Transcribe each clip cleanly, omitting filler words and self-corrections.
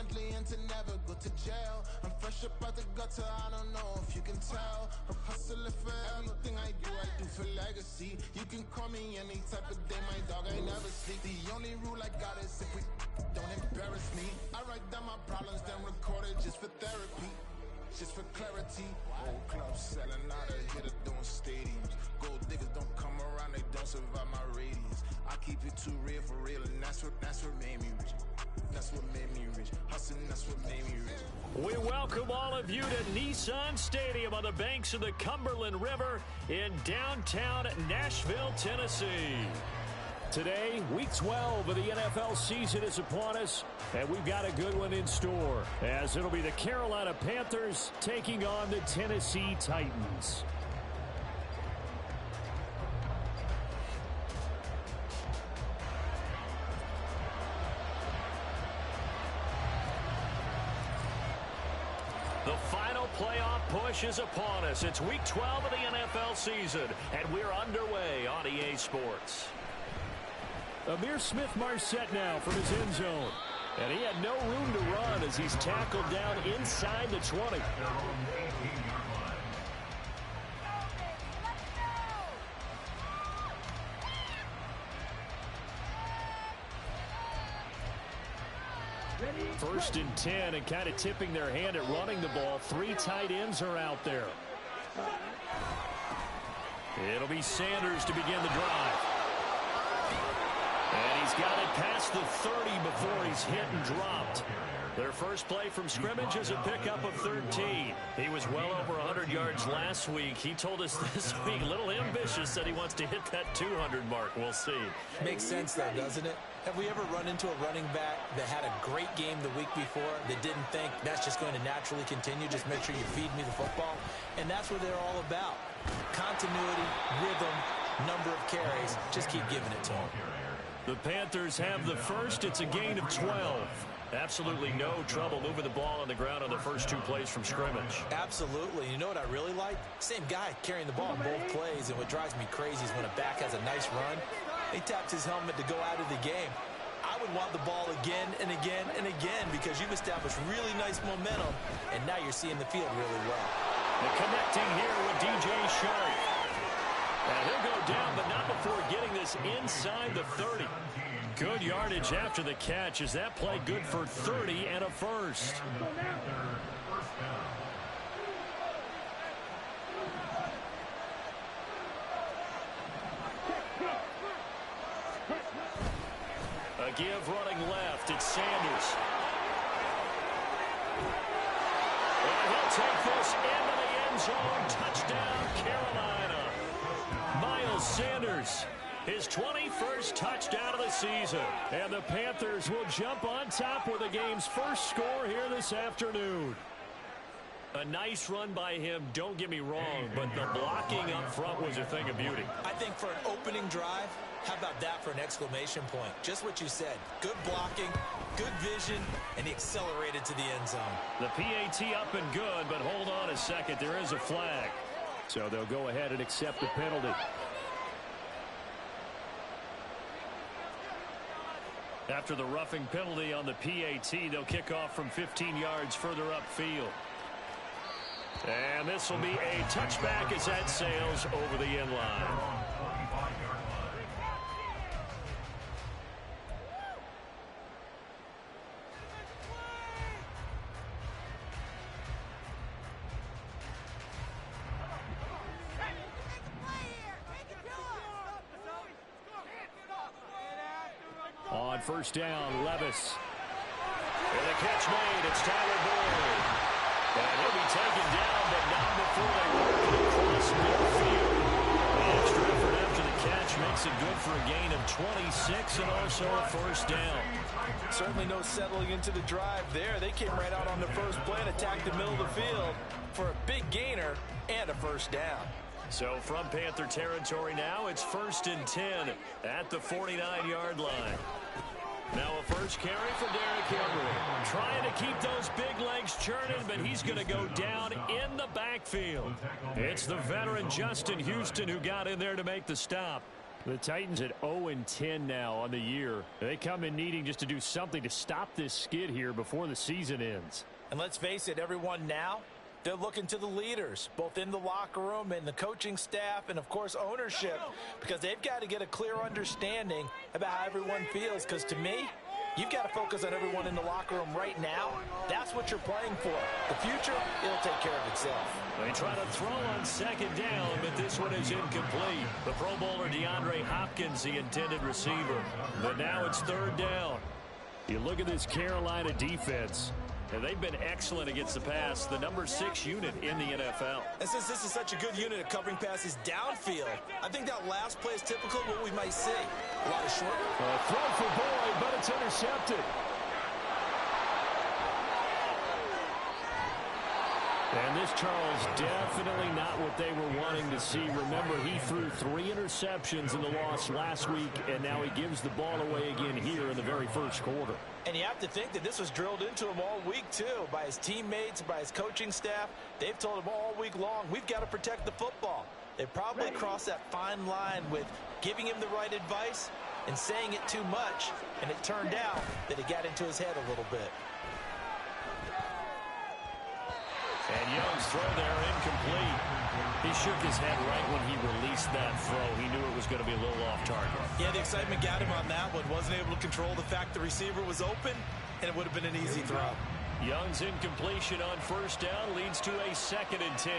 friendly and to never go to jail. I'm fresh up out the gutter, I don't know if you can tell. I'm hustling for everything I do for legacy. You can call me any type of day, my dog, I never sleep. The only rule I got is if we don't embarrass me. I write down my problems, then record it just for therapy. Just for clarity, old clubs selling out of here, doing stadiums. Gold diggers don't come around, they don't survive my radius. I keep it too real for real, and that's what made me rich. That's what made me rich. Hustling, that's what made me rich. We welcome all of you to Nissan Stadium on the banks of the Cumberland River in downtown Nashville, Tennessee. Today, Week 12 of the NFL season is upon us, and we've got a good one in store, as it'll be the Carolina Panthers taking on the Tennessee Titans. The final playoff push is upon us. It's Week 12 of the NFL season, and we're underway on EA Sports. Amir Smith-Marset now from his end zone. And he had no room to run as he's tackled down inside the 20. First and 10, and kind of tipping their hand at running the ball. 3 tight ends are out there. It'll be Sanders to begin the drive. And he's got it past the 30 before he's hit and dropped. Their first play from scrimmage is a pickup of 13. He was well over 100 yards last week. He told us this week, a little ambitious, that he wants to hit that 200 mark. We'll see. Makes sense, though, doesn't it? Have we ever run into a running back that had a great game the week before that didn't think that's just going to naturally continue? Just make sure you feed me the football. And that's what they're all about. Continuity, rhythm, number of carries. Just keep giving it to them. The Panthers have the first. It's a gain of 12. Absolutely no trouble moving the ball on the ground on the first 2 plays from scrimmage. Absolutely. You know what I really like? Same guy carrying the ball in both plays, and what drives me crazy is when a back has a nice run, he taps his helmet to go out of the game. I would want the ball again and again and again because you've established really nice momentum, and now you're seeing the field really well. The connecting here with DJ Shark. And he'll go down, but not before getting this inside the 30. Good yardage after the catch. Is that play good for 30 and a first? A give running left. It's Sanders. And he'll take this into the end zone. Touchdown, Carolina. Miles Sanders, his 21st touchdown of the season. And the Panthers will jump on top with the game's first score here this afternoon. A nice run by him, don't get me wrong, but the blocking up front was a thing of beauty. I think for an opening drive, how about that for an exclamation point? Just what you said. Good blocking, good vision, and he accelerated to the end zone. The PAT up and good, but hold on a second. There is a flag. So they'll go ahead and accept the penalty. After the roughing penalty on the PAT, they'll kick off from 15 yards further upfield. And this will be a touchback as that sails over the end line. On first down, Levis. And the catch made. It's Tyler Boyd. And he'll be taken down, but not before they work it across midfield. The extra effort after the catch makes it good for a gain of 26 and also a first down. Certainly no settling into the drive there. They came right out on the first play and attacked the middle of the field for a big gainer and a first down. So from Panther territory now, it's 1st and 10 at the 49-yard line. Now a first carry for Derrick Henry. Trying to keep those big legs churning, but he's going to go down in the backfield. It's the veteran Justin Houston who got in there to make the stop. The Titans at 0-10 now on the year. They come in needing just to do something to stop this skid here before the season ends. And let's face it, everyone now, they're looking to the leaders, both in the locker room and the coaching staff and, of course, ownership, because they've got to get a clear understanding about how everyone feels. Because to me, you've got to focus on everyone in the locker room right now. That's what you're playing for. The future, it'll take care of itself. They try to throw on second down, but this one is incomplete. The Pro Bowler DeAndre Hopkins, the intended receiver. But now it's third down. You look at this Carolina defense. And they've been excellent against the pass, the number 6 unit in the NFL. And since this is such a good unit at covering passes downfield, I think that last play is typical of what we might see. A lot of short. Throw for Boyd, but it's intercepted. And this, Charles, definitely not what they were wanting to see. Remember, he threw 3 interceptions in the loss last week, and now he gives the ball away again here in the very first quarter. And you have to think that this was drilled into him all week, too, by his teammates, by his coaching staff. They've told him all week long, we've got to protect the football. They probably crossed that fine line with giving him the right advice and saying it too much, and it turned out that it got into his head a little bit. And Young's throw there incomplete. He shook his head right when he released that throw. He knew it was going to be a little off target. Yeah, the excitement got him on that one. Wasn't able to control the fact the receiver was open, and it would have been an easy throw. Young's incompletion on first down leads to a 2nd and 10.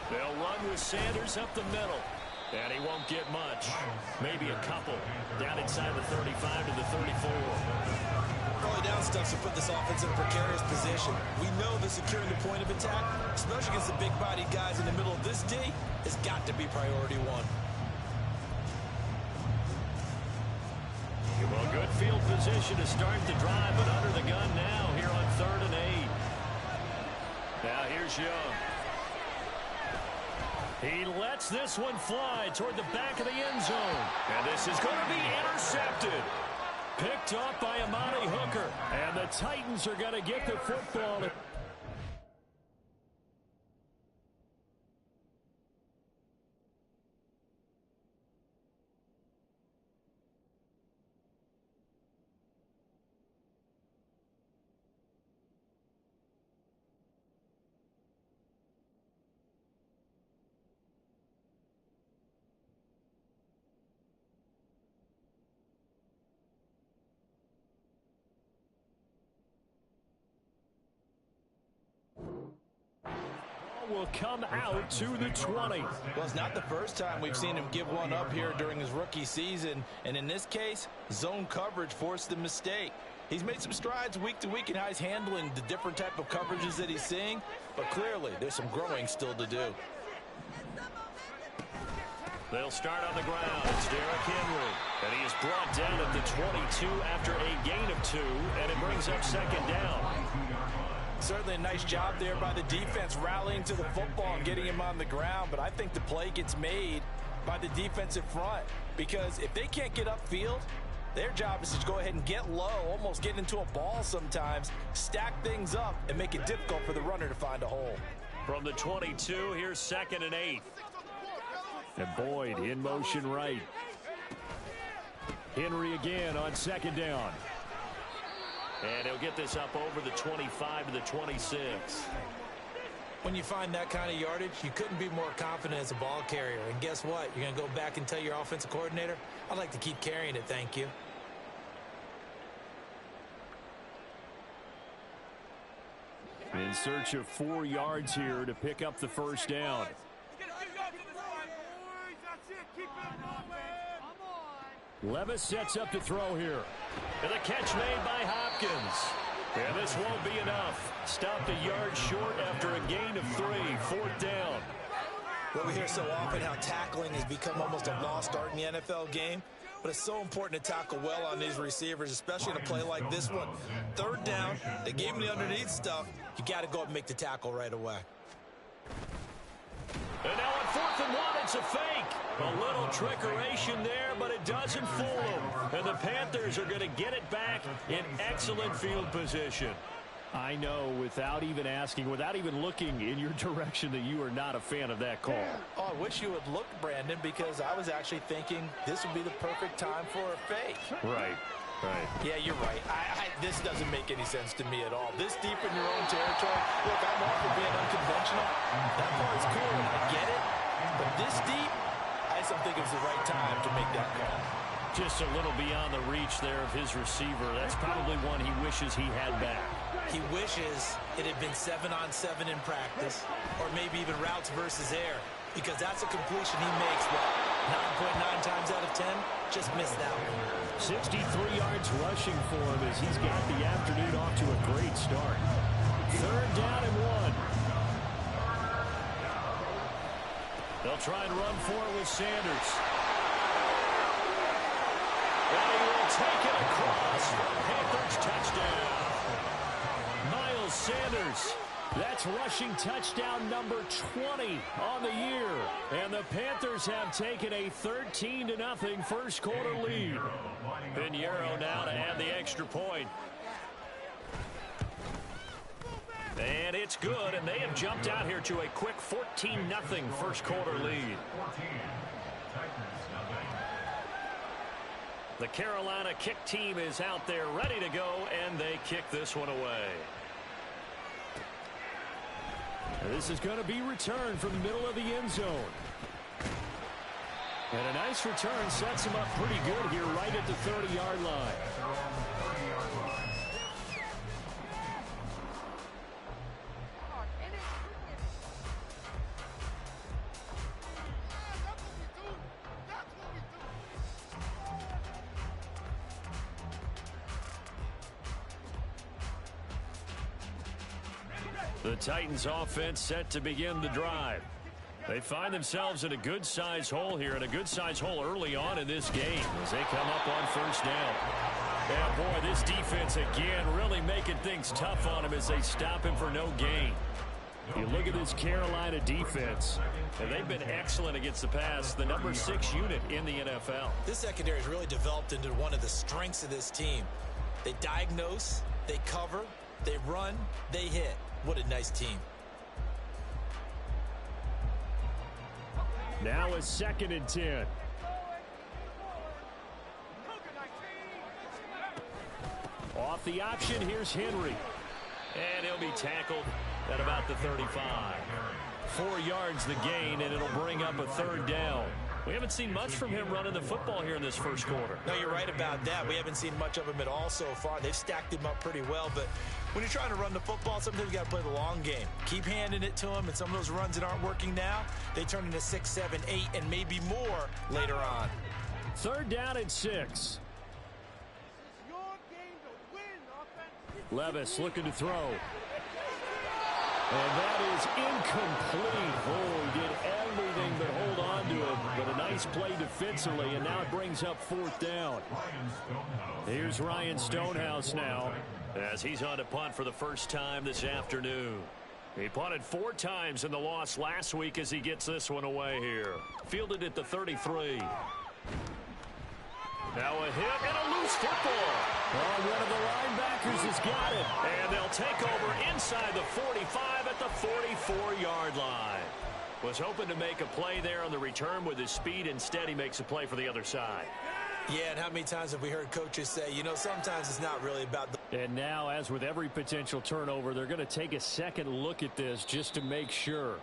They'll run with Sanders up the middle. And he won't get much. Maybe a couple. Down inside the 35 to the 34. Calling down stuff to put this offense in a precarious position. We know that securing the point of attack, especially against the big-bodied guys in the middle of this D, has got to be priority one. Well, good field position to start the drive, but under the gun now here on 3rd and 8. Now here's Young. He lets this one fly toward the back of the end zone. And this is going to be intercepted. Picked up by Amani Hooker. And the Titans are going to get the football. Will come out to the 20. Well, it's not the first time we've seen him give one up here during his rookie season, and in this case, zone coverage forced the mistake. He's made some strides week to week in how he's handling the different type of coverages that he's seeing, but clearly there's some growing still to do. They'll start on the ground. It's Derrick Henry, and he is brought down at the 22 after a gain of 2, and it brings up 2nd down. Certainly a nice job there by the defense rallying to the football and getting him on the ground, but I think the play gets made by the defensive front, because if they can't get upfield, their job is to go ahead and get low, almost get into a ball sometimes, stack things up, and make it difficult for the runner to find a hole. From the 22, here's 2nd and 8. And Boyd in motion right. Henry again on 2nd down. And he'll get this up over the 25 to the 26. When you find that kind of yardage, you couldn't be more confident as a ball carrier. And guess what? You're going to go back and tell your offensive coordinator, I'd like to keep carrying it, thank you. In search of 4 yards here to pick up the first down. Levis sets up to throw here. And the catch made by Hopkins. And this won't be enough. Stopped a yard short after a gain of 3. 4th down. Well, we hear so often how tackling has become almost a lost art in the NFL game. But it's so important to tackle well on these receivers, especially in a play like this one. 3rd down, they gave him the underneath stuff. You got to go up and make the tackle right away. And now on 4th and 1, it's a fake. A little trickeration there, but it doesn't fool them. And the Panthers are going to get it back in excellent field position. I know, without even asking, without even looking in your direction, that you are not a fan of that call. Oh, I wish you would look, Brandon, because I was actually thinking this would be the perfect time for a fake. Right. Yeah, you're right. This doesn't make any sense to me at all. This deep in your own territory, look, I'm all for being unconventional. That part's cool, and I get it. But this deep, I just don't think it's the right time to make that call. Just a little beyond the reach there of his receiver. That's probably one he wishes he had back. He wishes it had been 7-on-7 in practice, or maybe even routes versus air, because that's a completion he makes, 9.9 times out of 10, just missed that one. 63 yards rushing for him as he's got the afternoon off to a great start. 3rd down and 1. They'll try and run for it with Sanders. And he will take it across. Panthers touchdown. Miles Sanders. That's rushing touchdown number 20 on the year. And the Panthers have taken a 13-0 first quarter lead. Pinheiro now to add the extra point. And it's good, and they have jumped out here to a quick 14-0 first quarter lead. The Carolina kick team is out there ready to go, and they kick this one away. This is going to be returned from the middle of the end zone. And a nice return sets him up pretty good here right at the 30-yard line. The Titans offense set to begin the drive. They find themselves in a good-sized hole here, and a good-sized hole early on in this game as they come up on 1st down. And boy, this defense again really making things tough on him as they stop him for no gain. You look at this Carolina defense, and they've been excellent against the pass, the number 6 unit in the NFL. This secondary has really developed into one of the strengths of this team. They diagnose, they cover, they run, they hit. What a nice team. Now a 2nd and 10. Off the option, here's Henry. And he'll be tackled at about the 35. 4 yards the gain, and it'll bring up a 3rd down. We haven't seen much from him running the football here in this first quarter. No, you're right about that. We haven't seen much of him at all so far. They've stacked him up pretty well, but when you're trying to run the football, sometimes you got to play the long game. Keep handing it to him, and some of those runs that aren't working now, they turn into 6, 7, 8, and maybe more later on. 3rd down and 6. Levis looking to throw. And that is incomplete. Oh, he did everything but hold on to it. But a nice play defensively, and now it brings up 4th down. Here's Ryan Stonehouse now as he's on to punt for the first time this afternoon. He punted 4 times in the loss last week as he gets this one away here. Fielded at the 33. Now a hit and a loose football. Oh, one of the linebackers has got it. And they'll take over inside the 45 at the 44-yard line. Was hoping to make a play there on the return with his speed. Instead, he makes a play for the other side. Yeah, and how many times have we heard coaches say, you know, sometimes it's not really about the... And now, as with every potential turnover, they're going to take a second look at this just to make sure.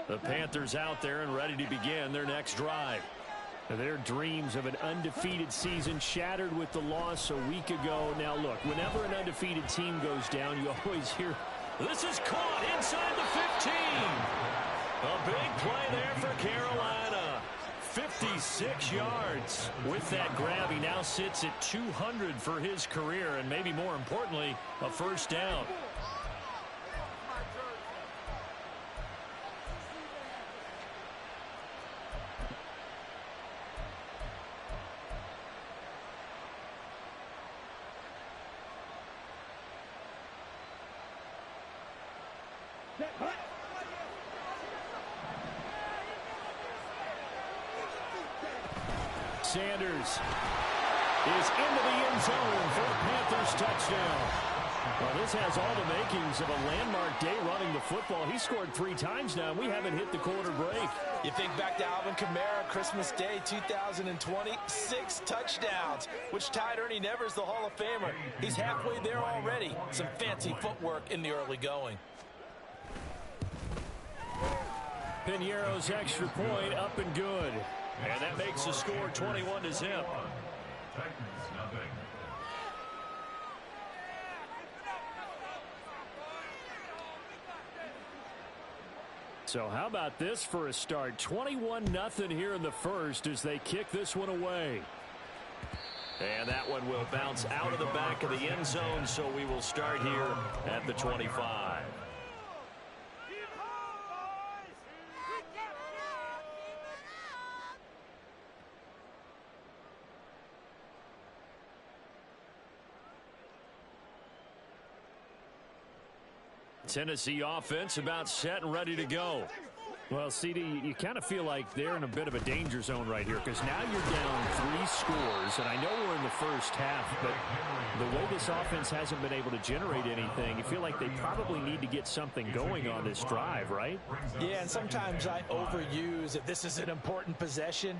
The Panthers out there and ready to begin their next drive. Their dreams of an undefeated season shattered with the loss a week ago. Now, look, whenever an undefeated team goes down, you always hear, this is caught inside the 15. A big play there for Carolina. 56 yards. With that grab, he now sits at 200 for his career, and maybe more importantly, a 1st down. Sanders is into the end zone for a Panthers touchdown. Well, this has all the makings of a landmark day running the football. He scored 3 times now, and we haven't hit the quarter break. You think back to Alvin Kamara, Christmas Day 2020, 6 touchdowns, which tied Ernie Nevers, the Hall of Famer. He's halfway there already. Some fancy footwork in the early going. Piñeiro's extra point up and good. And that makes the score 21-0. So how about this for a start? 21-0 here in the first as they kick this one away. And that one will bounce out of the back of the end zone, so we will start here at the 25. Tennessee offense about set and ready to go. Well, CD, you kind of feel like they're in a bit of a danger zone right here because now you're down 3 scores, and I know we're in the first half, but the way this offense hasn't been able to generate anything, you feel like they probably need to get something going on this drive, right? Yeah, and sometimes I overuse if this is an important possession,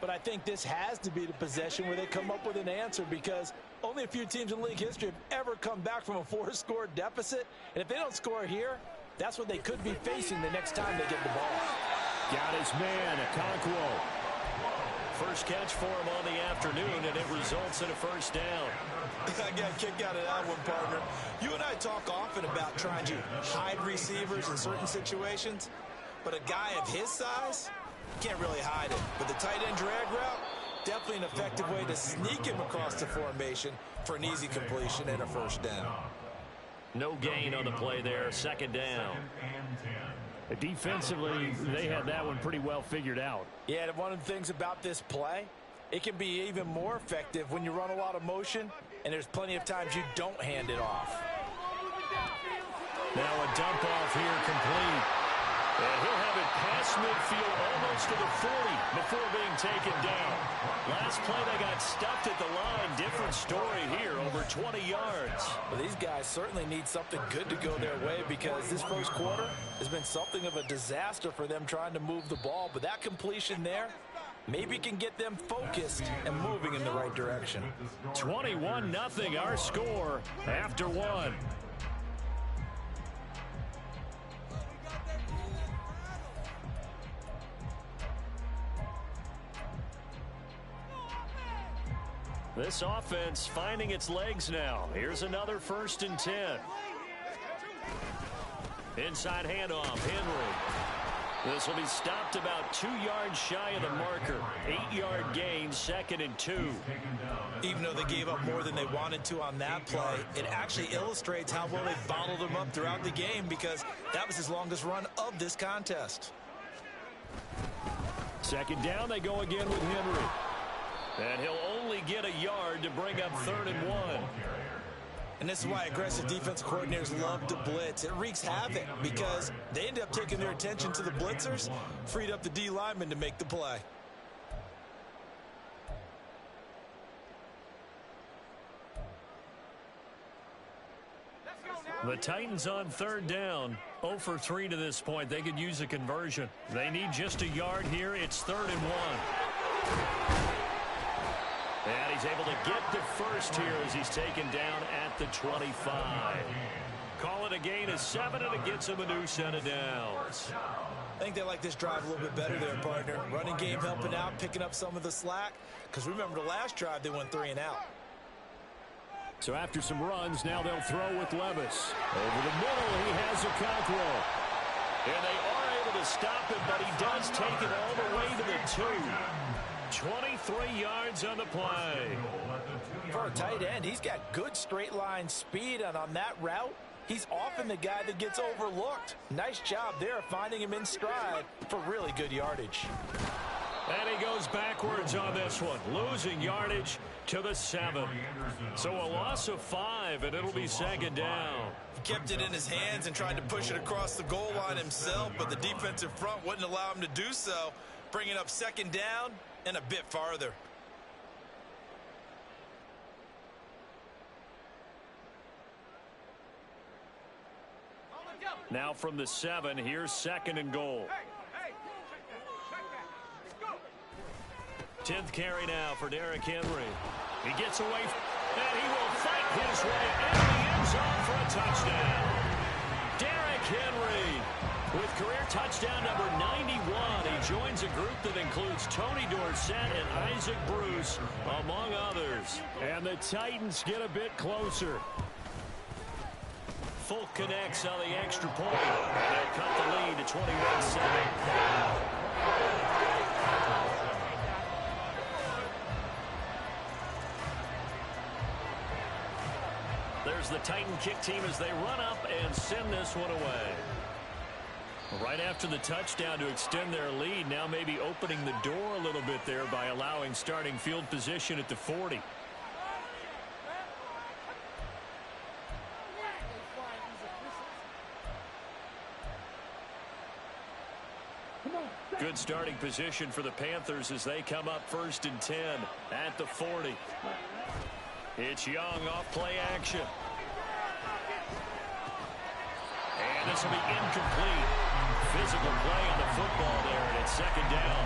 but I think this has to be the possession where they come up with an answer because only a few teams in league history have ever come back from a 4-score deficit. And if they don't score here, that's what they could be facing the next time they get the ball. Got his man, Okonkwo. First catch for him on the afternoon, and it results in a first down. I got a kick out of that one, partner. You and I talk often about trying to hide receivers in certain situations, but a guy of his size can't really hide it. But the tight end drag route, definitely an effective way to sneak him across the formation for an easy completion and a first down. No gain on the play there, second down. Defensively, they had that one pretty well figured out. Yeah, and one of the things about this play, it can be even more effective when you run a lot of motion, and there's plenty of times you don't hand it off. Now a dump off here complete. And he'll have it past midfield almost to the 40 before being taken down. Last play they got stuffed at the line. Different story here, over 20 yards. Well, these guys certainly need something good to go their way because this first quarter has been something of a disaster for them trying to move the ball. But that completion there maybe can get them focused and moving in the right direction. 21-0 our score after one. This offense finding its legs now. Here's another 1st and 10. Inside handoff, Henry. This will be stopped about 2 yards shy of the marker. 8-yard gain, 2nd and 2. Even though they gave up more than they wanted to on that play, it actually illustrates how well they bottled them up throughout the game because that was his longest run of this contest. 2nd down, they go again with Henry. And he'll only get a yard to bring up 3rd and 1. And this is why aggressive defense coordinators love to blitz. It wreaks havoc because they end up taking their attention to the blitzers, freed up the D lineman to make the play. The Titans on 3rd down. 0 for 3 to this point. They could use a conversion. They need just a yard here. It's 3rd and 1. And he's able to get the first here as he's taken down at the 25. Call it a gain of 7, and it gets him a new set of downs. I think they like this drive a little bit better there, partner. Running game helping out, picking up some of the slack. Because remember, the last drive, they went 3 and out. So after some runs, now they'll throw with Levis. Over the middle, he has Okonkwo. And they are able to stop him, but he does take it all the way to the 2. 23 yards on the play. For a tight end, he's got good straight line speed, and on that route, he's often the guy that gets overlooked. Nice job there finding him in stride for really good yardage. And he goes backwards on this one, losing yardage to the 7. So a loss of 5, and it'll be second down. He kept it in his hands and tried to push it across the goal line himself, but the defensive front wouldn't allow him to do so, bringing up second down and a bit farther. Now from the 7, here's second and goal. 10th carry now for Derrick Henry. He gets away, and he will fight his way into the end zone for a touchdown. Derrick Henry with career touchdown number 91. He joins a group that includes Tony Dorsett and Isaac Bruce, among others. And the Titans get a bit closer. Folk connects on the extra point. They'll cut the lead to 21-7. There's the Titan kick team as they run up and send this one away. Right after the touchdown to extend their lead, now maybe opening the door a little bit there by allowing starting field position at the 40. Good starting position for the Panthers as they come up 1st and 10 at the 40. It's Young off play action. And this will be incomplete. Physical play on the football there, and it's second down.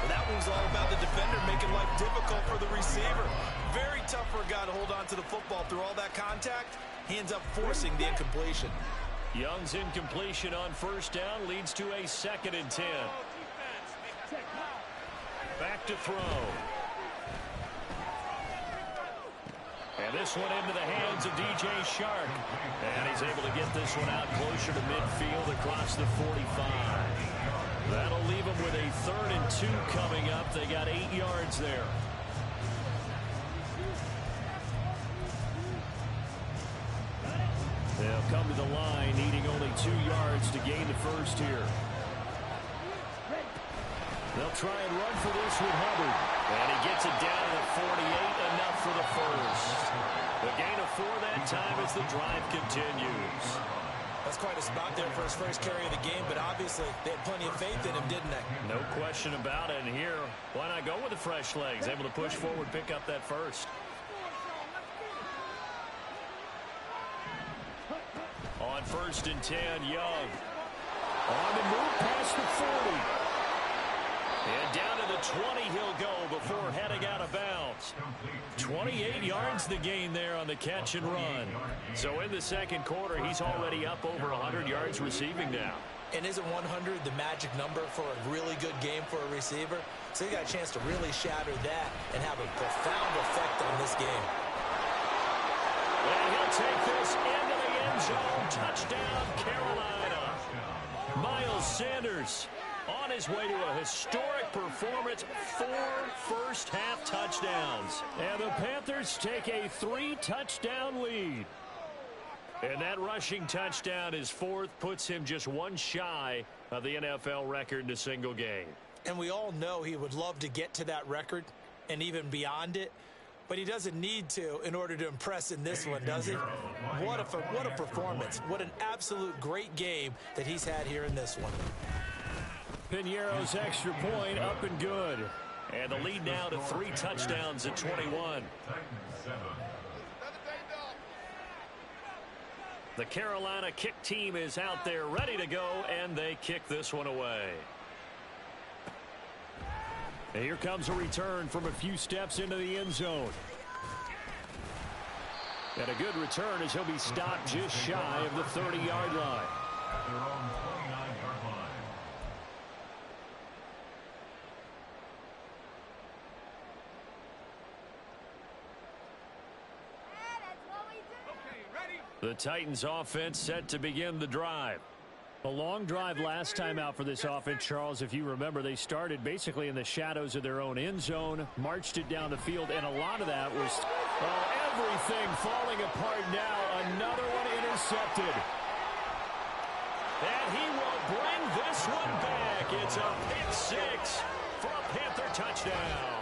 Well, that one's all about the defender making life difficult for the receiver. Very tough for a guy to hold on to the football through all that contact. He ends up forcing the incompletion. Young's incompletion on 1st down leads to a 2nd and 10. Back to throw. And this one into the hands of DJ Shark. And he's able to get this one out closer to midfield across the 45. That'll leave him with a 3rd and 2 coming up. They got 8 yards there. They'll come to the line, needing only 2 yards to gain the first here. They'll try and run for this with Hubbard. And he gets it down to the 48, enough for the first. The gain of 4 that time as the drive continues. That's quite a spot there for his first carry of the game, but obviously they had plenty of faith in him, didn't they? No question about it. And here, why not go with the fresh legs? Able to push forward, pick up that first. On 1st and 10, Young. On the move past the 40. And down to the 20 he'll go before heading out of bounds. 28 yards the gain there on the catch and run. So in the second quarter, he's already up over 100 yards receiving now. And isn't 100 the magic number for a really good game for a receiver? So he got a chance to really shatter that and have a profound effect on this game. And he'll take this into the end zone. Touchdown, Carolina. Miles Sanders on his way to a historic performance, 4 first-half touchdowns. And the Panthers take a 3-touchdown lead. And that rushing touchdown, his 4th, puts him just 1 shy of the NFL record in a single game. And we all know he would love to get to that record and even beyond it. But he doesn't need to in order to impress in this one, does he? What a performance. What an absolute great game that he's had here in this one. Piñeiro's extra point up and good. And the lead now to 3 touchdowns at 21. The Carolina kick team is out there ready to go, and they kick this one away. And here comes a return from a few steps into the end zone. And a good return as he'll be stopped just shy of the 30-yard line. The Titans offense set to begin the drive. A long drive last time out for this offense, Charles. If you remember, they started basically in the shadows of their own end zone, marched it down the field, and a lot of that was everything falling apart now. Another one intercepted. And he will bring this one back. It's a pick 6 for touchdown.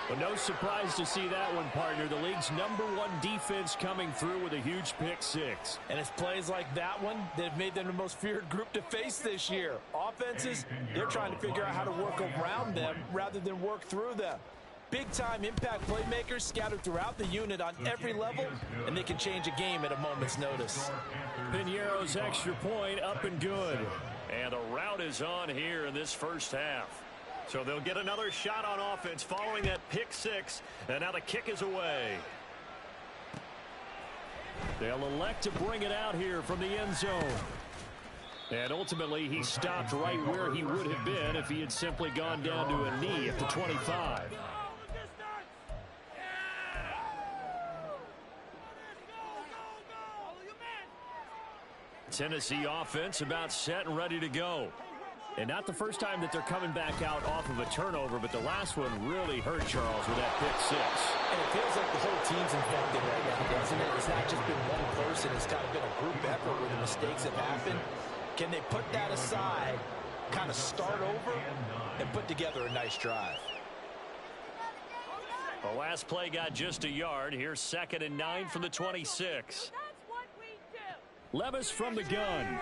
Well, no surprise to see that one, partner. The league's #1 defense coming through with a huge pick six. And it's plays like that one that have made them the most feared group to face this year. Offenses, they're trying to figure out how to work around them rather than work through them. Big-time impact playmakers scattered throughout the unit on every level, and they can change a game at a moment's notice. Piñeiro's extra point up and good. And a rout is on here in this first half. So they'll get another shot on offense following that pick six. And now the kick is away. They'll elect to bring it out here from the end zone. And ultimately, he stopped right where he would have been if he had simply gone down to a knee at the 25. Tennessee offense about set and ready to go. And not the first time that they're coming back out off of a turnover, but the last one really hurt Charles with that pick six. And it feels like the whole team's infected right now, doesn't it? It's not just been one person. It's kind of been a group effort where the mistakes have happened. Can they put that aside, kind of start over, and put together a nice drive? The last play got just a yard. Here's 2nd and 9 from the 26. Levis from the gun.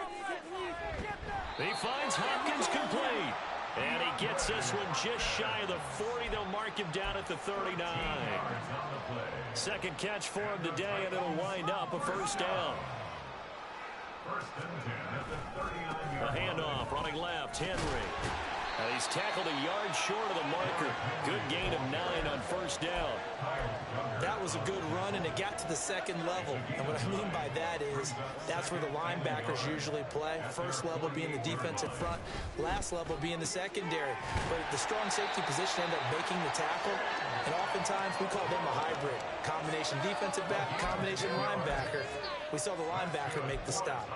He finds Hopkins complete. And he gets this one just shy of the 40. They'll mark him down at the 39. Second catch for him today, and it'll wind up a first down. A handoff, running left, Henry. And he's tackled a yard short of the marker. Good gain of 9 on first down. That was a good run, and it got to the second level. And what I mean by that is that's where the linebackers usually play. First level being the defensive front, last level being the secondary. But the strong safety position ended up making the tackle. And oftentimes we call them a hybrid. Combination defensive back, combination linebacker. We saw the linebacker make the stop.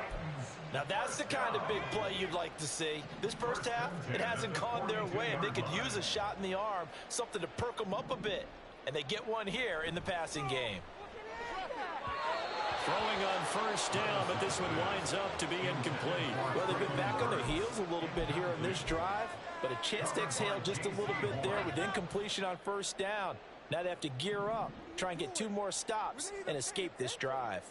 Now that's the kind of big play you'd like to see. This first half, it hasn't gone their way, and they could use a shot in the arm, something to perk them up a bit. And they get one here in the passing game. Throwing on first down, but this one winds up to be incomplete. Well, they've been back on their heels a little bit here on this drive, but a chance to exhale just a little bit there with incompletion on first down. Now they have to gear up, try and get 2 more stops, and escape this drive.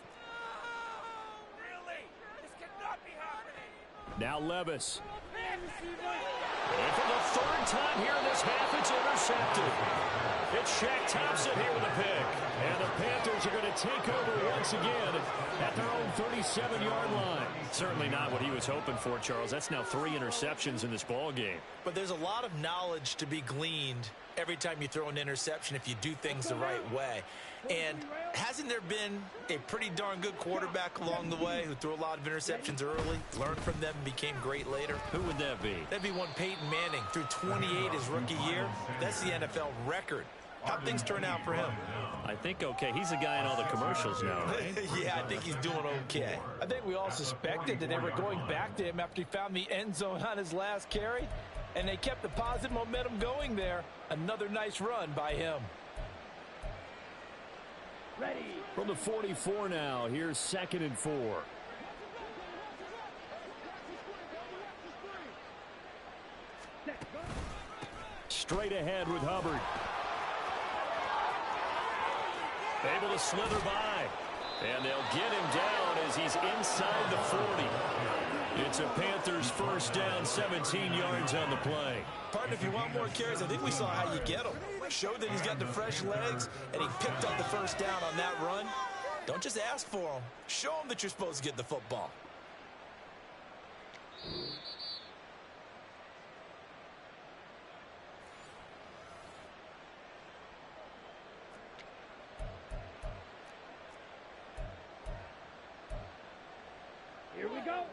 Now Levis. And for the 3rd time here in this half, it's intercepted. It's Shaq Thompson here with a pick. And the Panthers are going to take over once again at their own 37-yard line. Certainly not what he was hoping for, Charles. That's now 3 interceptions in this ball game. But there's a lot of knowledge to be gleaned every time you throw an interception if you do things the right way. And hasn't there been a pretty darn good quarterback along the way who threw a lot of interceptions early, learned from them, and became great later? Who would that be? That'd be one Peyton Manning. Threw 28 his rookie year. That's the NFL record. How'd things turn out for him? I think okay. He's the guy in all the commercials now, right? Yeah, I think he's doing okay. I think we all suspected that they were going back to him after he found the end zone on his last carry, and they kept the positive momentum going there. Another nice run by him. Ready. From the 44 now, here's 2nd and 4. Straight ahead with Hubbard. Able to slither by. And they'll get him down as he's inside the 40. It's a Panthers first down, 17 yards on the play. Partner, if you want more carries, I think we saw how you get them. Showed that he's got the fresh legs, and he picked up the first down on that run. Don't just ask for them. Show them that you're supposed to get the football. Here we go.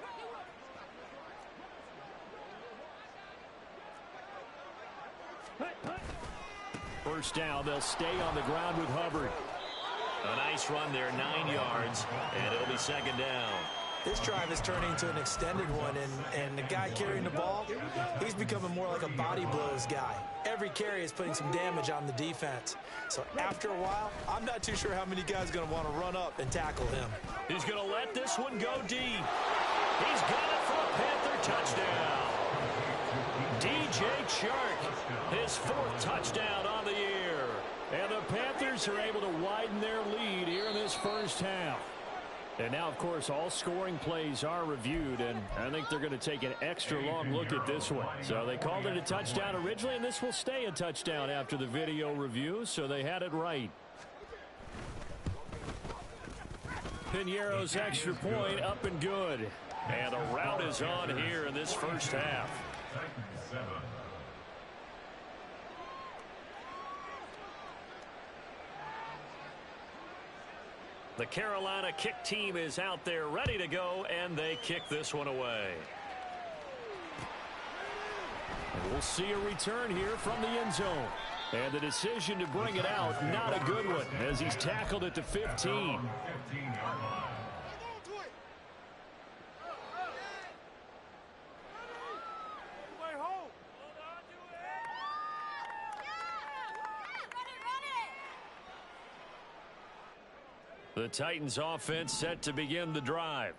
First down, they'll stay on the ground with Hubbard. A nice run there, 9 yards, and it'll be 2nd down. This drive is turning into an extended one, and the guy carrying the ball, he's becoming more like a body blows guy. Every carry is putting some damage on the defense. So after a while, I'm not too sure how many guys are going to want to run up and tackle him. He's going to let this one go deep. He's got it for a Panther touchdown. DJ Shark, his 4th touchdown on the year. And the Panthers are able to widen their lead here in this first half. And now, of course, all scoring plays are reviewed, and I think they're going to take an extra long look at this one. So they called it a touchdown originally, and this will stay a touchdown after the video review, so they had it right. Piñeiro's extra point up and good. And a rout is on here in this first half. The Carolina kick team is out there ready to go, and they kick this one away. And we'll see a return here from the end zone. And the decision to bring it out, not a good one, as he's tackled at the 15. The Titans offense set to begin the drive.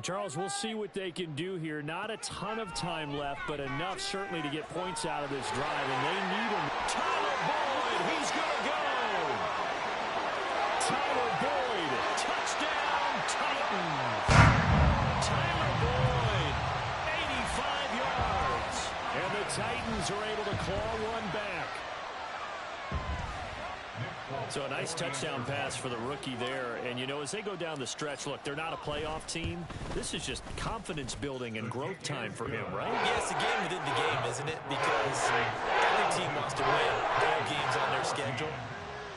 Charles, we'll see what they can do here. Not a ton of time left, but enough certainly to get points out of this drive, and they need him. Tyler Boyd, he's going to go. Tyler Boyd, touchdown Titans. Tyler Boyd, 85 yards. And the Titans are able to claw one back. So a nice touchdown pass for the rookie there. And, you know, as they go down the stretch, look, they're not a playoff team. This is just confidence building and growth time for him, right? Yeah, it's a game within the game, isn't it? Because every team wants to win all games on their schedule.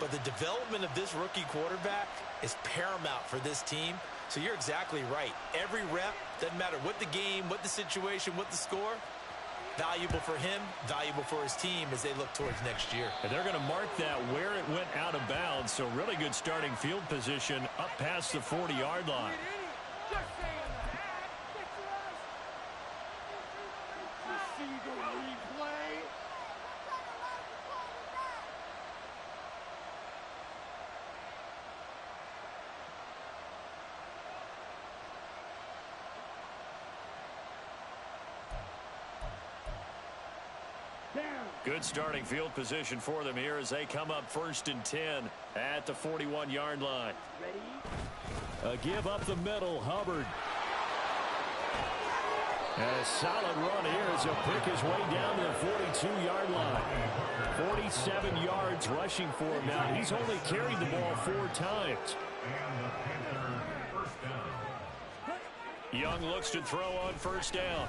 But the development of this rookie quarterback is paramount for this team. So you're exactly right. Every rep, doesn't matter what the game, what the situation, what the score, valuable for him, valuable for his team as they look towards next year. And they're going to mark that where it went out of bounds. So really good starting field position up past the 40-yard line. Good starting field position for them here as they come up 1st and 10 at the 41-yard line. A give up the middle, Hubbard. And a solid run here as he'll pick his way down to the 42-yard line. 47 yards rushing for him now. He's only carried the ball 4 times. Young looks to throw on 1st down.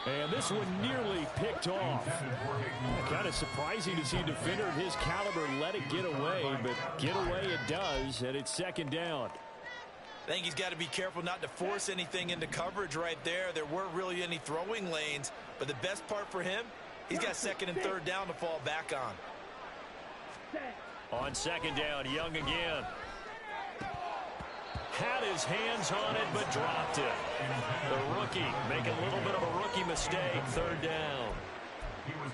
And this one nearly picked off. Kind of surprising to see a defender of his caliber let it get away, but get away it does, and it's 2nd down. I think he's got to be careful not to force anything into coverage right there. There weren't really any throwing lanes, but the best part for him, he's got 2nd and 3rd down to fall back on. On 2nd down, Young again. Had his hands on it, but dropped it. The rookie making a little bit of a rookie mistake. 3rd down.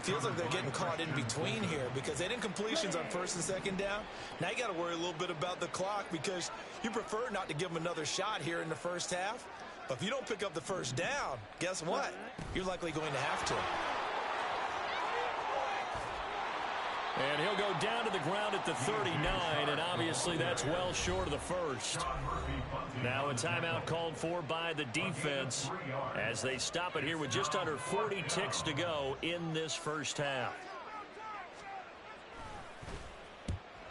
Feels like they're getting caught in between here because they didn't completions on 1st and 2nd down. Now you got to worry a little bit about the clock because you prefer not to give them another shot here in the 1st half. But if you don't pick up the 1st down, guess what? You're likely going to have to. And he'll go down to the ground at the 39, and obviously that's well short of the 1st. Now a timeout called for by the defense as they stop it here with just under 40 ticks to go in this 1st half.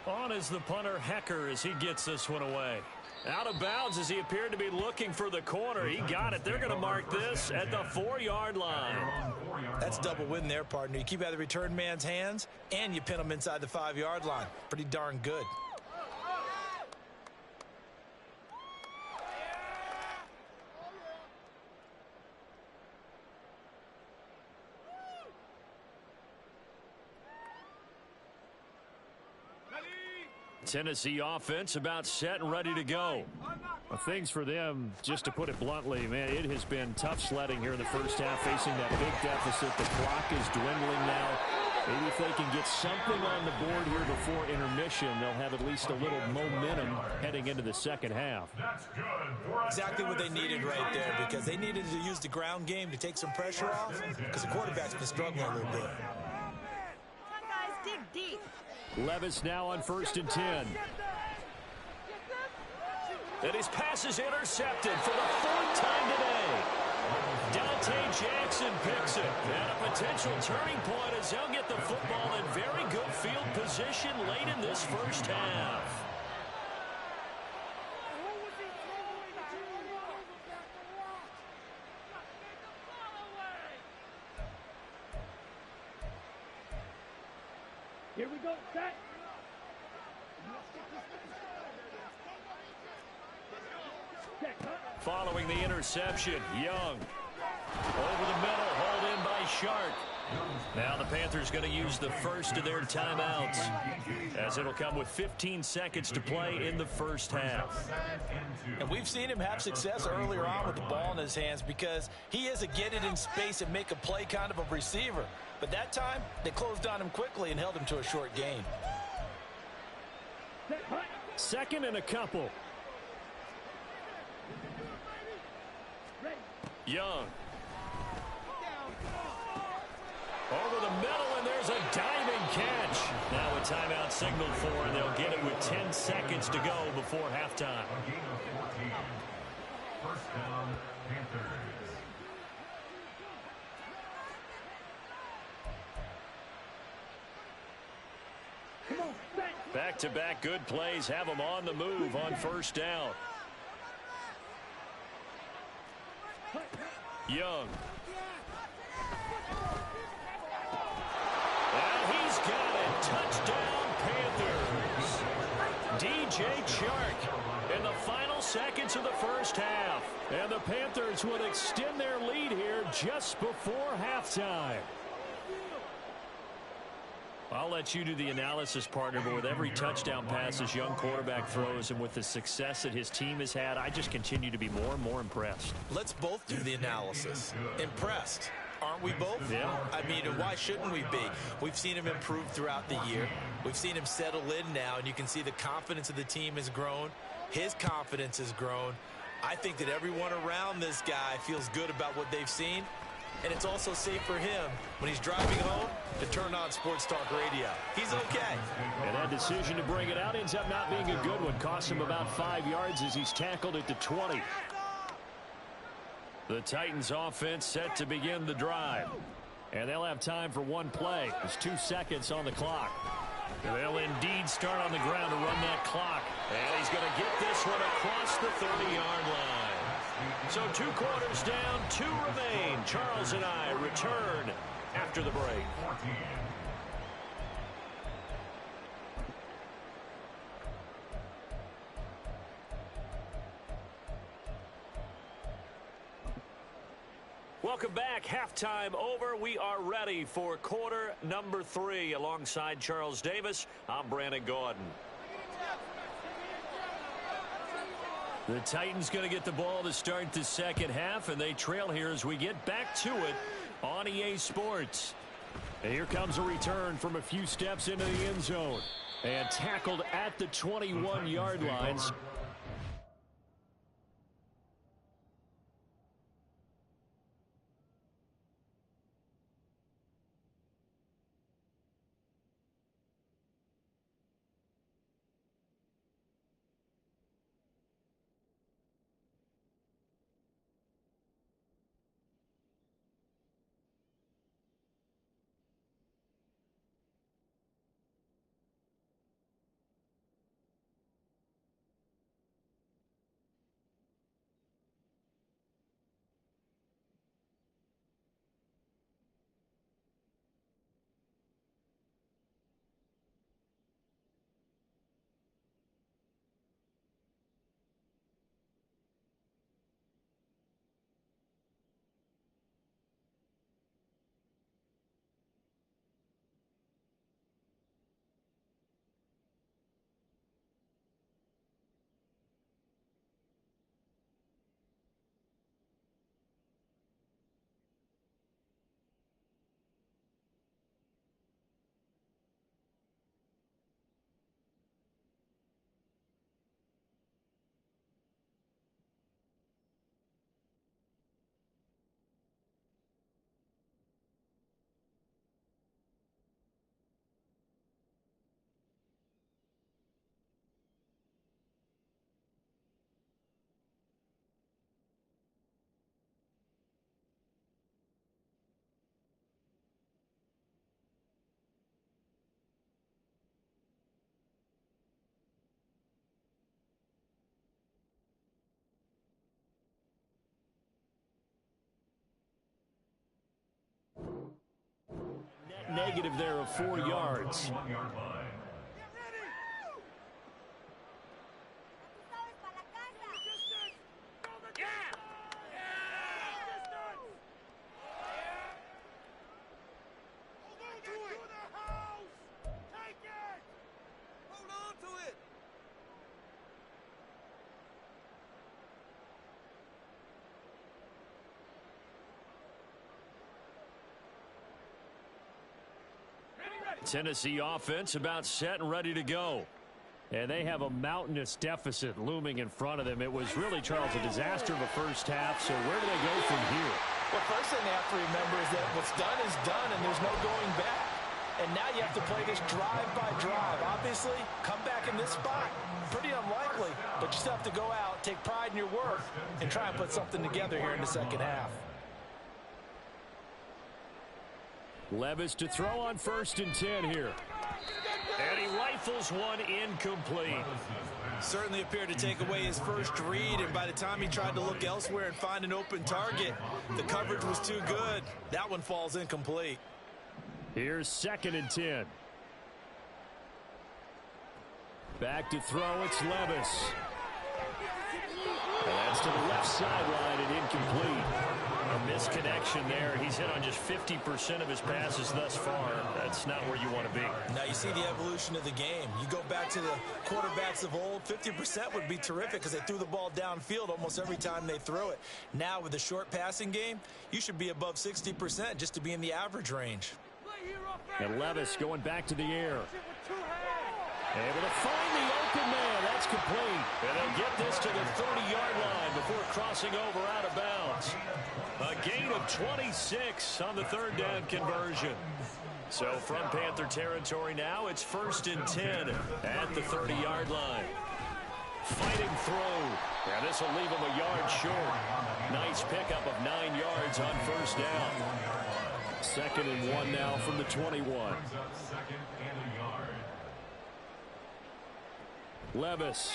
On is the punter, Hecker, as he gets this one away. Out of bounds as he appeared to be looking for the corner. He got it. They're going to mark this at the 4-yard line. That's double win there, partner. You keep out of the return man's hands, and you pin him inside the 5-yard line. Pretty darn good. Tennessee offense about set and ready to go. Well, things for them, just to put it bluntly, man, it has been tough sledding here in the 1st half, facing that big deficit. The clock is dwindling now. Maybe if they can get something on the board here before intermission, they'll have at least a little momentum heading into the second half. Exactly what they needed right there, because they needed to use the ground game to take some pressure off, because the quarterback's been struggling a little bit. Come on, guys, dig deep. Levis now on 1st and 10. And his pass is intercepted for the 4th time today. Dante Jackson picks it. And a potential turning point as they'll get the football in very good field position late in this first half. Here we go, set. Following the interception, Young. Over the middle, hauled in by Shark. Now the Panthers going to use the first of their timeouts, as it'll come with 15 seconds to play in the first half. And we've seen him have success earlier on with the ball in his hands, because he is a get it in space and make a play kind of a receiver. But that time, they closed on him quickly and held him to a short gain. Second and a couple. Young. Over the middle, and there's a diving catch. Now a timeout signaled for, and they'll get it with 10 seconds to go before halftime. First down, Panthers. Back-to-back good plays have them on the move on first down. Young. And he's got it. Touchdown, Panthers. DJ Chark in the final seconds of the first half. And the Panthers would extend their lead here just before halftime. I'll let you do the analysis, partner, but with every touchdown pass this young quarterback throws and with the success that his team has had, I just continue to be more and more impressed. Let's both do the analysis. Impressed. Aren't we both? Yeah. I mean, why shouldn't we be? We've seen him improve throughout the year. We've seen him settle in now, and you can see the confidence of the team has grown. His confidence has grown. I think that everyone around this guy feels good about what they've seen. And it's also safe for him when he's driving home to turn on Sports Talk Radio. He's okay. And that decision to bring it out ends up not being a good one. Cost him about 5 yards as he's tackled at the 20. The Titans offense set to begin the drive. And they'll have time for one play. There's 2 seconds on the clock. And they'll indeed start on the ground to run that clock. And he's going to get this one across the 30-yard line. So 2 quarters down, 2 remain. Charles and I return after the break. Welcome back. Halftime over. We are ready for quarter number 3. Alongside Charles Davis, I'm Brandon Gordon. The Titans going to get the ball to start the second half, and they trail here as we get back to it on EA Sports. And here comes a return from a few steps into the end zone. And tackled at the 21-yard lines. net negative there of 4 yards. 1-yard line. Tennessee offense about set and ready to go. And they have a mountainous deficit looming in front of them. It was really, Charles, a disaster of a first half. So where do they go from here? Well, first thing they have to remember is that what's done is done, and there's no going back. And now you have to play this drive by drive. Obviously, come back in this spot. Pretty unlikely, but you still have to go out, take pride in your work, and try and put something together here in the second half. Levis to throw on 1st and 10 here. And he rifles one incomplete. Certainly appeared to take away his first read, and by the time he tried to look elsewhere and find an open target, the coverage was too good. That one falls incomplete. Here's 2nd and 10. Back to throw, it's Levis. And that's to the left sideline and incomplete. A misconnection there. He's hit on just 50% of his passes thus far. That's not where you want to be. Now you see the evolution of the game. You go back to the quarterbacks of old, 50% would be terrific because they threw the ball downfield almost every time they throw it. Now with the short passing game, you should be above 60% just to be in the average range. And Levis going back to the air. Able to find the open man. That's complete. And they'll get this to the 30-yard line before crossing over out of bounds. A gain of 26 on the 3rd down conversion. So from Panther territory now, it's 1st and 10 at the 30-yard line. Fighting through. And this will leave him a yard short. Nice pickup of 9 yards on 1st down. 2nd and 1 now from the 21. Levis.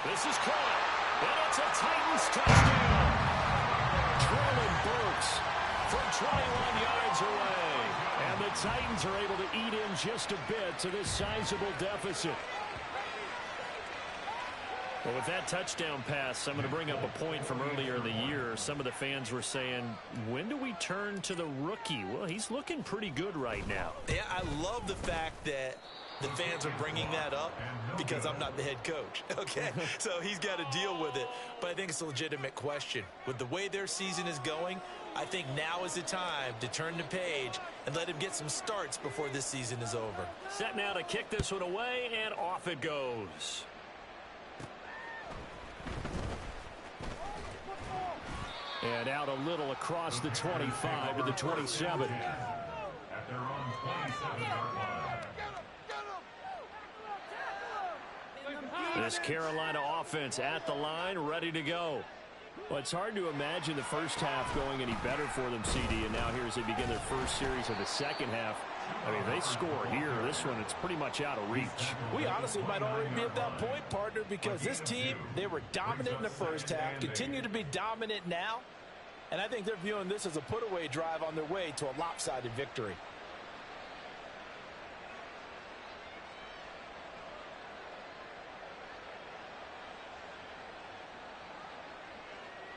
This is caught. And it's a Titans touchdown. Traylon Burks from 21 yards away. And the Titans are able to eat in just a bit to this sizable deficit. Well, with that touchdown pass, I'm going to bring up a point from earlier in the year. Some of the fans were saying, when do we turn to the rookie? Well, he's looking pretty good right now. Yeah, I love the fact that the fans are bringing that up because I'm not the head coach, okay? So he's got to deal with it. But I think it's a legitimate question. With the way their season is going, I think now is the time to turn the page and let him get some starts before this season is over. Set now to kick this one away, and off it goes. And out a little across the 25 to the 27. At their own 27-yard line. This Carolina offense at the line, ready to go. Well, it's hard to imagine the first half going any better for them, CD, and now here as they begin their first series of the second half. I mean, they score here. This one, it's pretty much out of reach. We honestly might already be at that point, partner, because this team, they were dominant in the first half, continue to be dominant now, and I think they're viewing this as a put-away drive on their way to a lopsided victory.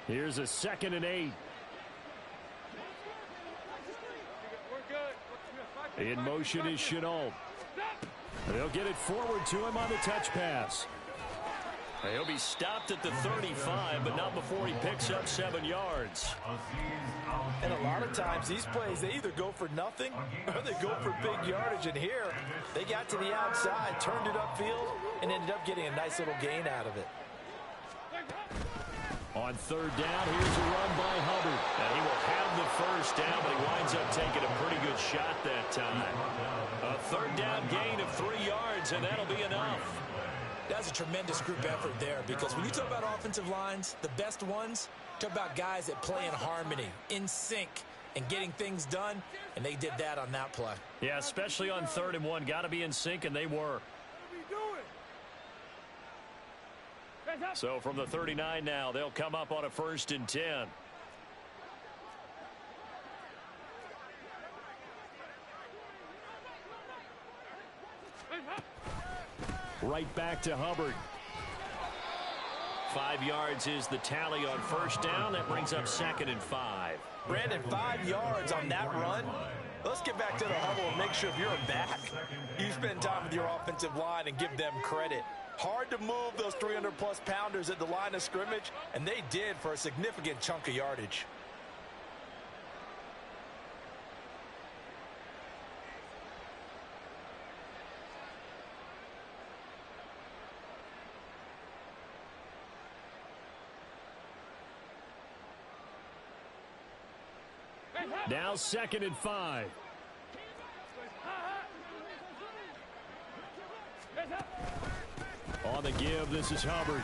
Here's a 2nd and 8. In motion is Chenault. They'll get it forward to him on the touch pass. He'll be stopped at the 35, but not before he picks up 7 yards. And a lot of times these plays, they either go for nothing or they go for big yardage. And here, they got to the outside, turned it upfield, and ended up getting a nice little gain out of it. On 3rd down, here's a run by Hubbard. And he will have the first down, but he winds up taking a pretty good shot that time. A 3rd down gain of 3 yards, and that'll be enough. That's a tremendous group effort there, because when you talk about offensive lines, the best ones, talk about guys that play in harmony, in sync, and getting things done, and they did that on that play. Yeah, especially on 3rd and 1. Got to be in sync, and they were. So from the 39 now, they'll come up on a 1st and 10. Right back to Hubbard. 5 yards is the tally on first down. That brings up 2nd and 5. Brandon, 5 yards on that run. Let's get back to the huddle and make sure if you're a back, you spend time with your offensive line and give them credit. Hard to move those 300-plus pounders at the line of scrimmage, and they did for a significant chunk of yardage. Now 2nd and 5. On the give, this is Hubbard.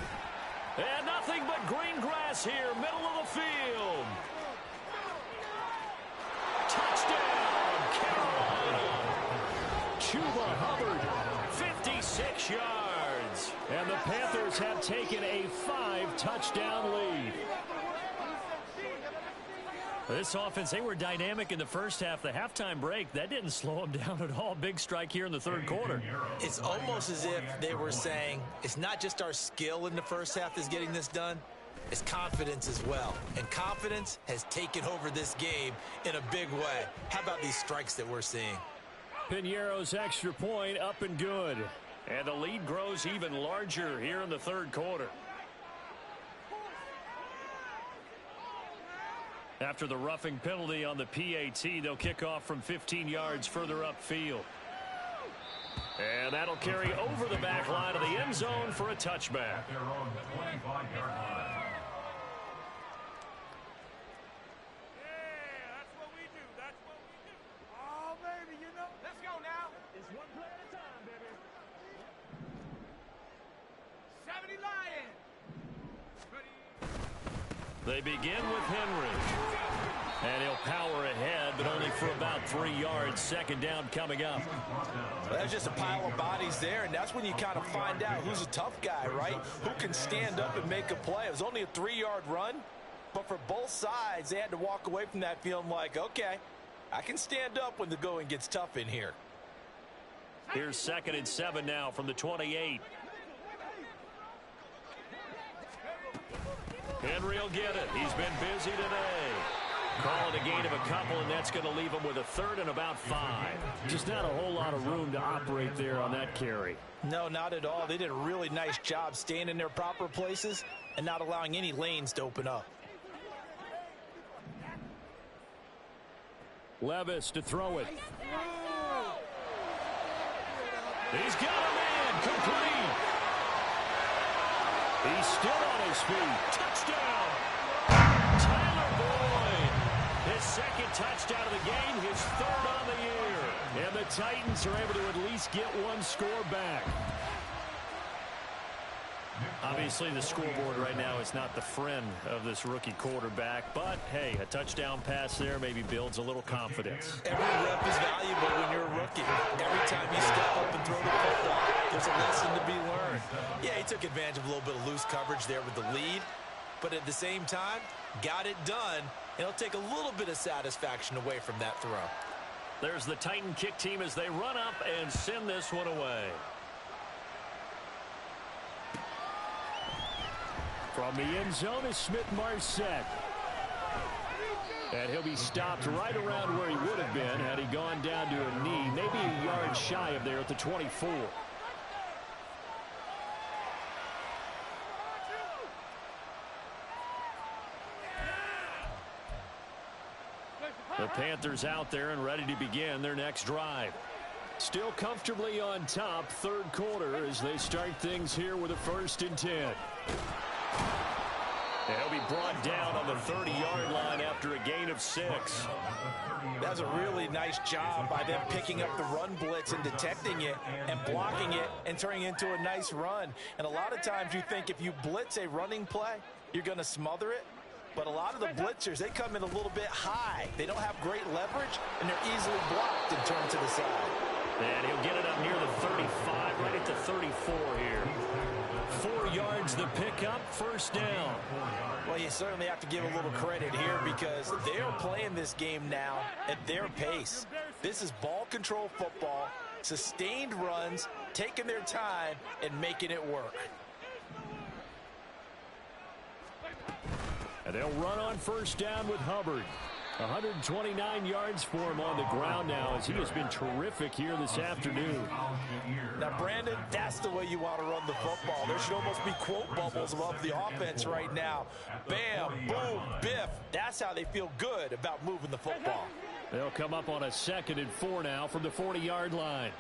And nothing but green grass here, middle of the field. Touchdown, Carolina. Chuba Hubbard, 56 yards. And the Panthers have taken a 5-touchdown lead. This offense, they were dynamic in the first half. The halftime break, that didn't slow them down at all. Big strike here in the third quarter. It's almost as if they were saying, it's not just our skill in the first half that's getting this done, it's confidence as well. And confidence has taken over this game in a big way. How about these strikes that we're seeing? Piñeiro's extra point up and good. And the lead grows even larger here in the third quarter. After the roughing penalty on the PAT, they'll kick off from 15 yards further upfield. And that'll carry over the back line of the end zone for a touchback. At their own 25-yard line. Yeah, that's what we do. That's what we do. Oh, baby, you know. Let's go now. It's one play at a time, baby. 70 Lions. Ready. They begin with Henry. And he'll power ahead, but only for about 3 yards. 2nd down coming up. Well, there's just a pile of bodies there, and that's when you kind of find out who's a tough guy, right? Who can stand up and make a play. It was only a 3-yard run, but for both sides, they had to walk away from that feeling like, okay, I can stand up when the going gets tough in here. Here's 2nd and 7 now from the 28. Henry will get it. He's been busy today. Calling a gain of a couple, and that's going to leave him with a 3rd and about 5. Just not a whole lot of room to operate there on that carry. No, not at all. They did a really nice job staying in their proper places and not allowing any lanes to open up. Levis to throw it. He's got a man complete. He's still on his feet. Touchdown. Tyler Boyd. His 2nd touchdown of the game, his 3rd on the year. And the Titans are able to at least get one score back. Obviously, the scoreboard right now is not the friend of this rookie quarterback. But, hey, a touchdown pass there maybe builds a little confidence. Every rep is valuable when you're a rookie. Every time you step up and throw the football, there's a lesson to be learned. Yeah, he took advantage of a little bit of loose coverage there with the lead. But at the same time, got it done. And it'll take a little bit of satisfaction away from that throw. There's the Titan kick team as they run up and send this one away. From the end zone is Smith-Marset. And he'll be stopped right around where he would have been had he gone down to a knee, maybe a yard shy of there at the 24. The Panthers out there and ready to begin their next drive. Still comfortably on top, third quarter as they start things here with a 1st and 10. And he'll be brought down on the 30-yard line after a gain of 6. That's a really nice job by them picking up the run blitz and detecting it and blocking it and turning it into a nice run. And a lot of times you think if you blitz a running play, you're going to smother it. But a lot of the blitzers, they come in a little bit high. They don't have great leverage, and they're easily blocked and turned to the side. And he'll get it up near the 35, right at the 34 here. 4 yards the pickup, 1st down. Well, you certainly have to give a little credit here because they're playing this game now at their pace. This is ball control football, sustained runs, taking their time and making it work. And they'll run on first down with Hubbard. 129 yards for him on the ground now, as he has been terrific here this afternoon. Now, Brandon, that's the way you want to run the football. There should almost be quote bubbles above the offense right now. Bam, boom, biff. That's how they feel good about moving the football. They'll come up on a 2nd and 4 now from the 40-yard line.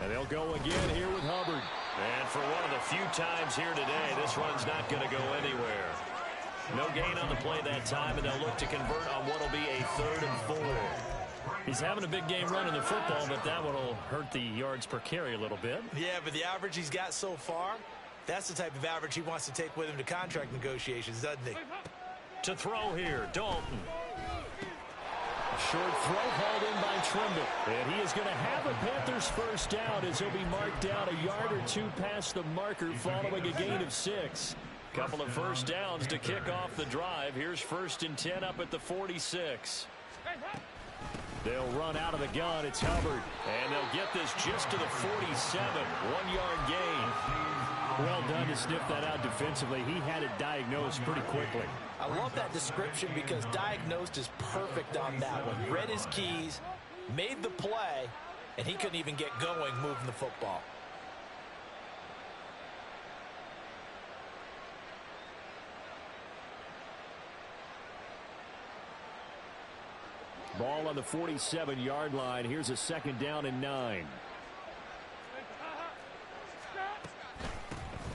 And they'll go again here with Hubbard. And for one of the few times here today, this run's not going to go anywhere. No gain on the play that time, and they'll look to convert on what will be a 3rd and 4. He's having a big game running the football, but that one will hurt the yards per carry a little bit. Yeah, but the average he's got so far, that's the type of average he wants to take with him to contract negotiations, doesn't he? To throw here, Dalton. A short throw hauled in by Trimble. And he is going to have a Panthers first down as he'll be marked down a yard or two past the marker following a gain of 6. Couple of first downs to kick off the drive. Here's 1st and 10 up at the 46. They'll run out of the gun. It's Hubbard. And they'll get this just to the 47. 1-yard gain. Well done to sniff that out defensively. He had it diagnosed pretty quickly. I love that description because diagnosed is perfect on that one. Read his keys, made the play, and he couldn't even get going moving the football. Ball on the 47-yard line. Here's a 2nd down and 9.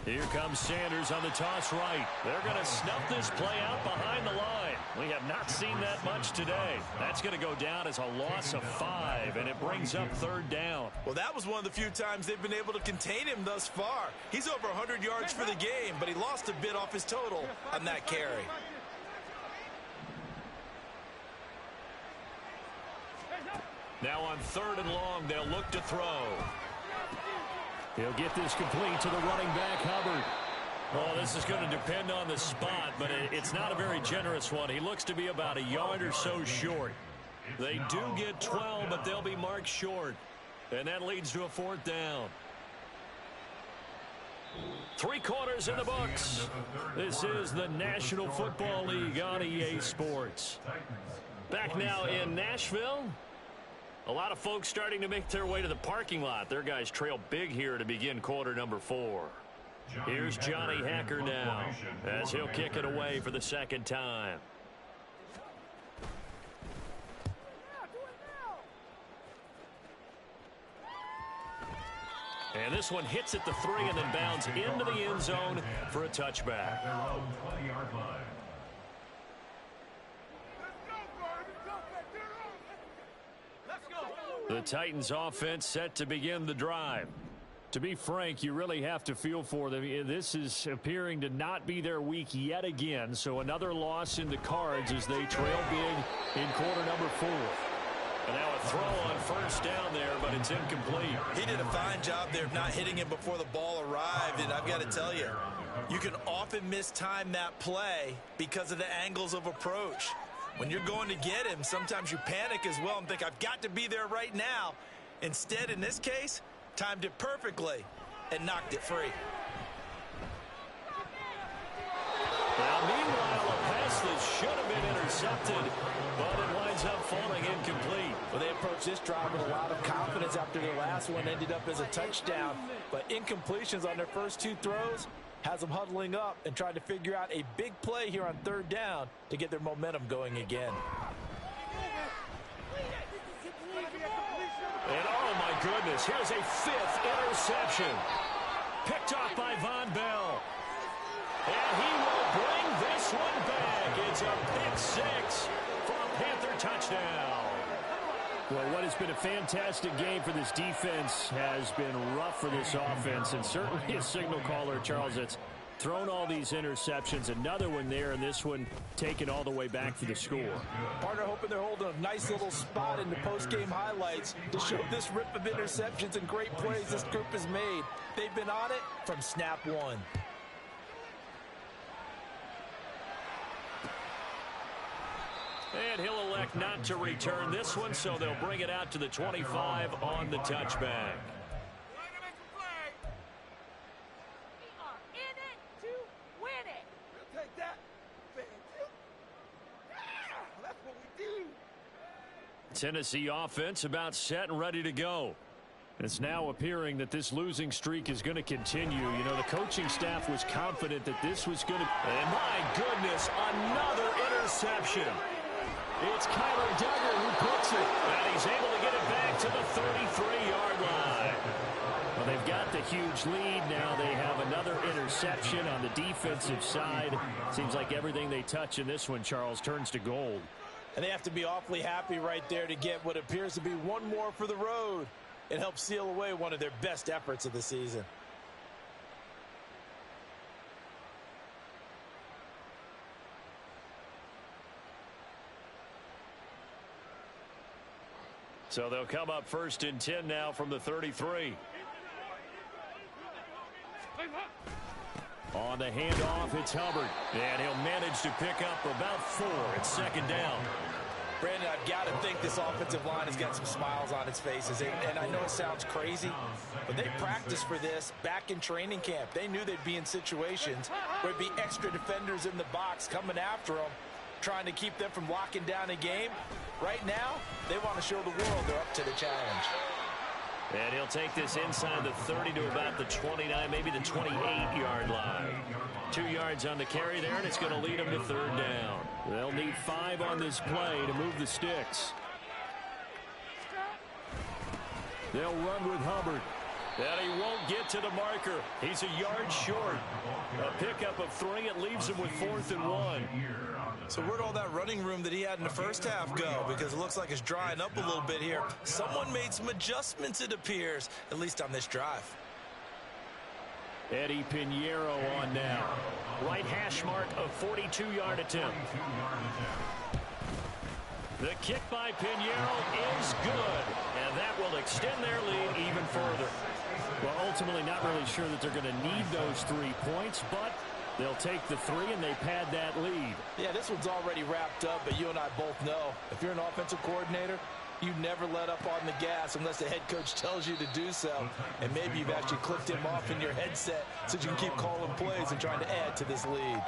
Here comes Sanders on the toss right. They're going to snuff this play out behind the line. We have not seen that much today. That's going to go down as a loss of 5, and it brings up 3rd down. Well, that was one of the few times they've been able to contain him thus far. He's over 100 yards for the game, but he lost a bit off his total on that carry. Now on 3rd and long, they'll look to throw. He'll get this complete to the running back, Hubbard. Well, this is going to depend on the spot, but it's not a very generous one. He looks to be about a yard or so short. They do get 12, but they'll be marked short. And that leads to a 4th down. 3 quarters in the books. This is the National Football League on EA Sports. Back now in Nashville. A lot of folks starting to make their way to the parking lot. Their guys trail big here to begin quarter number 4. Here's Johnny Hacker now as he'll kick it away for the 2nd time. And this one hits at the 3 and then bounds into the end zone for a touchback. The Titans offense set to begin the drive. To be frank, you really have to feel for them. This is appearing to not be their week yet again. So another loss in the cards as they trail big in quarter number 4. And now a throw on first down there, but it's incomplete. He did a fine job there of not hitting him before the ball arrived. And I've got to tell you, you can often mistime that play because of the angles of approach. When you're going to get him, sometimes you panic as well and think, I've got to be there right now. Instead, in this case, timed it perfectly and knocked it free. Now, meanwhile, a pass that should have been intercepted, but it winds up falling incomplete. Well, they approached this drive with a lot of confidence after the last one ended up as a touchdown. But incompletions on their first 2 throws has them huddling up and trying to figure out a big play here on 3rd down to get their momentum going again. And oh my goodness, here's a 5th interception. Picked off by Von Bell. And he will bring this one back. It's a pick 6 for a Panther touchdown. Well, what has been a fantastic game for this defense has been rough for this offense, and certainly a signal caller, Charles, that's thrown all these interceptions. Another one there, and this one taken all the way back for the score. Partner hoping they're holding a nice little spot in the post-game highlights to show this rip of interceptions and great plays this group has made. They've been on it from snap 1. And he'll elect not to return this one, so they'll bring it out to the 25 on the touchback. Tennessee offense about set and ready to go. It's now appearing that this losing streak is going to continue. You know, the coaching staff was confident that this was going to... And my goodness, another interception. It's Kyler Duggar who puts it. And he's able to get it back to the 33-yard line. Well, they've got the huge lead. Now they have another interception on the defensive side. Seems like everything they touch in this one, Charles, turns to gold. And they have to be awfully happy right there to get what appears to be one more for the road. It helps seal away one of their best efforts of the season. So they'll come up 1st and 10 now from the 33. On the handoff, it's Hubbard. And he'll manage to pick up about 4. It's 2nd down. Brandon, I've got to think this offensive line has got some smiles on its faces. And I know it sounds crazy, but they practiced for this back in training camp. They knew they'd be in situations where there'd be extra defenders in the box coming after them, trying to keep them from locking down a game. Right now, they want to show the world they're up to the challenge. And he'll take this inside the 30 to about the 29, maybe the 28-yard line. 2 yards on the carry there, and it's going to lead them to 3rd down. They'll need 5 on this play to move the sticks. They'll run with Hubbard. And he won't get to the marker. He's a yard short. A pickup of 3. It leaves him with 4th and 1. So where'd all that running room that he had in the first half go? Because it looks like it's drying up a little bit here. Someone made some adjustments, it appears, at least on this drive. Eddie Pinheiro on now. Right hash mark of 42-yard attempt. The kick by Pinheiro is good, and that will extend their lead even further. Well, ultimately not really sure that they're going to need those 3 points, but they'll take the 3 and they pad that lead. Yeah, this one's already wrapped up, but you and I both know if you're an offensive coordinator, you never let up on the gas unless the head coach tells you to do so. And maybe you've actually clicked him off in your headset so you can keep calling plays and trying to add to this lead.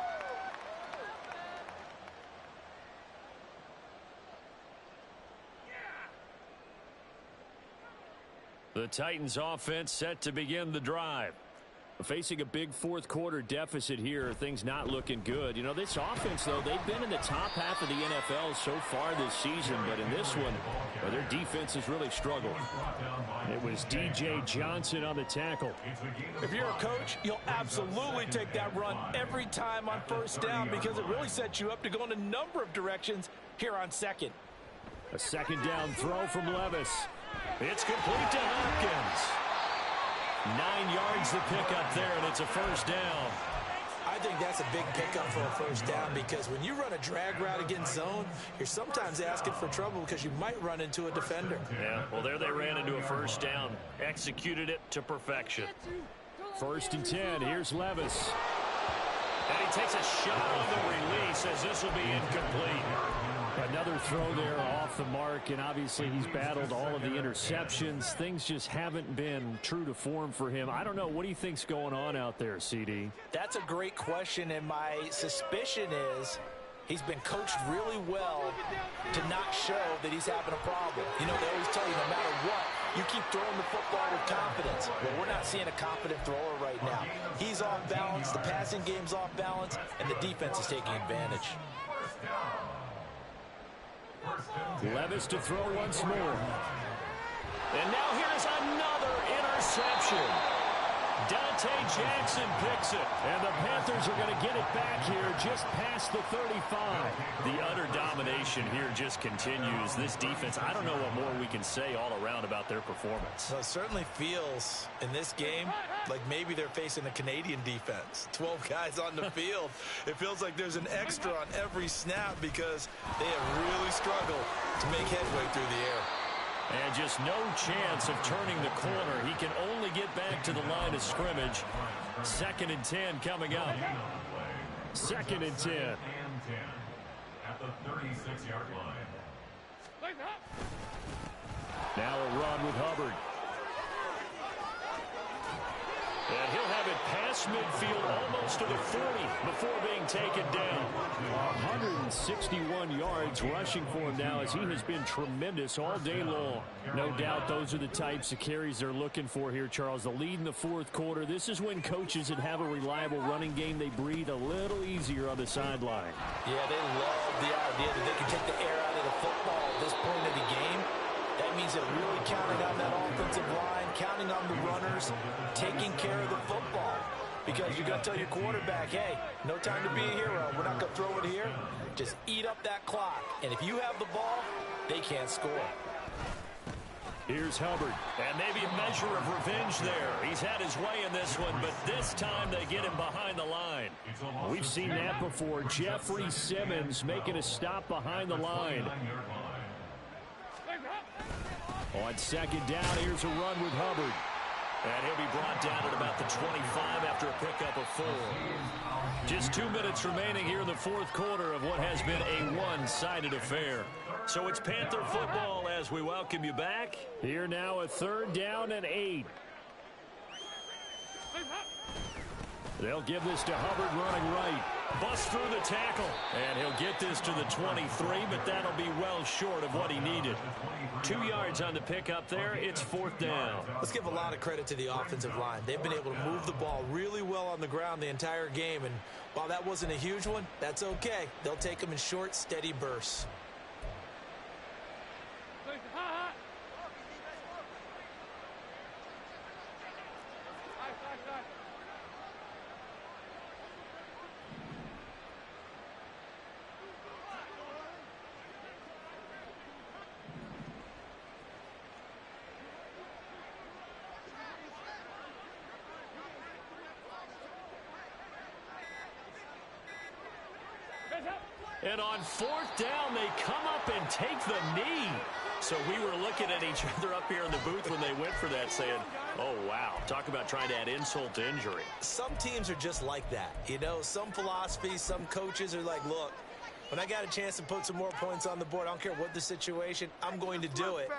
The Titans offense set to begin the drive. Facing a big 4th quarter deficit here, things not looking good. You know, this offense, though, they've been in the top half of the NFL so far this season, but in this one, their defense has really struggled. It was DJ Johnson on the tackle. If you're a coach, you'll absolutely take that run every time on 1st down because it really sets you up to go in a number of directions here on 2nd. A 2nd down throw from Levis. It's complete to Hopkins. 9 yards to pick up there, and it's a 1st down. I think that's a big pickup for a 1st down because when you run a drag route against zone, you're sometimes asking for trouble because you might run into a defender. Yeah, well, there they ran into a 1st down. Executed it to perfection. 1st and 10. Here's Levis. And he takes a shot on the release as this will be incomplete. Another throw there off the mark, and obviously he's battled all of the interceptions. Things just haven't been true to form for him. I don't know. What do you think's going on out there, CD? That's a great question, and my suspicion is he's been coached really well to not show that he's having a problem. You know, they always tell you no matter what, you keep throwing the football with confidence. Well, we're not seeing a confident thrower right now. He's off balance, the passing game's off balance, and the defense is taking advantage. Levis to throw once more. And now here's another interception. Dante Jackson picks it. And the Panthers are going to get it back here just past the 35. The utter domination here just continues. This defense, I don't know what more we can say all around about their performance. Well, it certainly feels in this game like maybe they're facing a Canadian defense. 12 guys on the field. It feels like there's an extra on every snap because they have really struggled to make headway through the air. And just no chance of turning the corner. He can only get back to the line of scrimmage. 2nd and 10 coming up. 2nd and 10. the 36-yard line. Now a run with Hubbard. And he'll have it past midfield almost to the 40 before being taken down. 161 yards rushing for him now as he has been tremendous all day long. No doubt those are the types of carries they're looking for here, Charles. The lead in the fourth quarter. This is when coaches that have a reliable running game, they breathe a little easier on the sideline. Yeah, they love the idea that they can take the air out of the football at this point of the game. That means they're really counting on that offensive line, counting on the runners, taking care of the football. Because you're going to tell your quarterback, hey, no time to be a hero. We're not going to throw it here. Just eat up that clock. And if you have the ball, they can't score. Here's Hubbard. And maybe a measure of revenge there. He's had his way in this one, but this time they get him behind the line. We've seen that before. Jeffrey Simmons making a stop behind the line. On second down, here's a run with Hubbard. And he'll be brought down at about the 25 after a pickup of 4. Just 2 minutes remaining here in the fourth quarter of what has been a one-sided affair. So it's Panther football as we welcome you back. Here now a 3rd down and 8. They'll give this to Hubbard running right. Bust through the tackle. And he'll get this to the 23, but that'll be well short of what he needed. 2 yards on the pickup there. It's 4th down. Let's give a lot of credit to the offensive line. They've been able to move the ball really well on the ground the entire game. And while that wasn't a huge one, that's okay. They'll take them in short, steady bursts. And on 4th down, they come up and take the knee. So we were looking at each other up here in the booth when they went for that saying, oh, wow, talk about trying to add insult to injury. Some teams are just like that. You know, some philosophies, some coaches are like, look, when I got a chance to put some more points on the board, I don't care what the situation, I'm going to do it.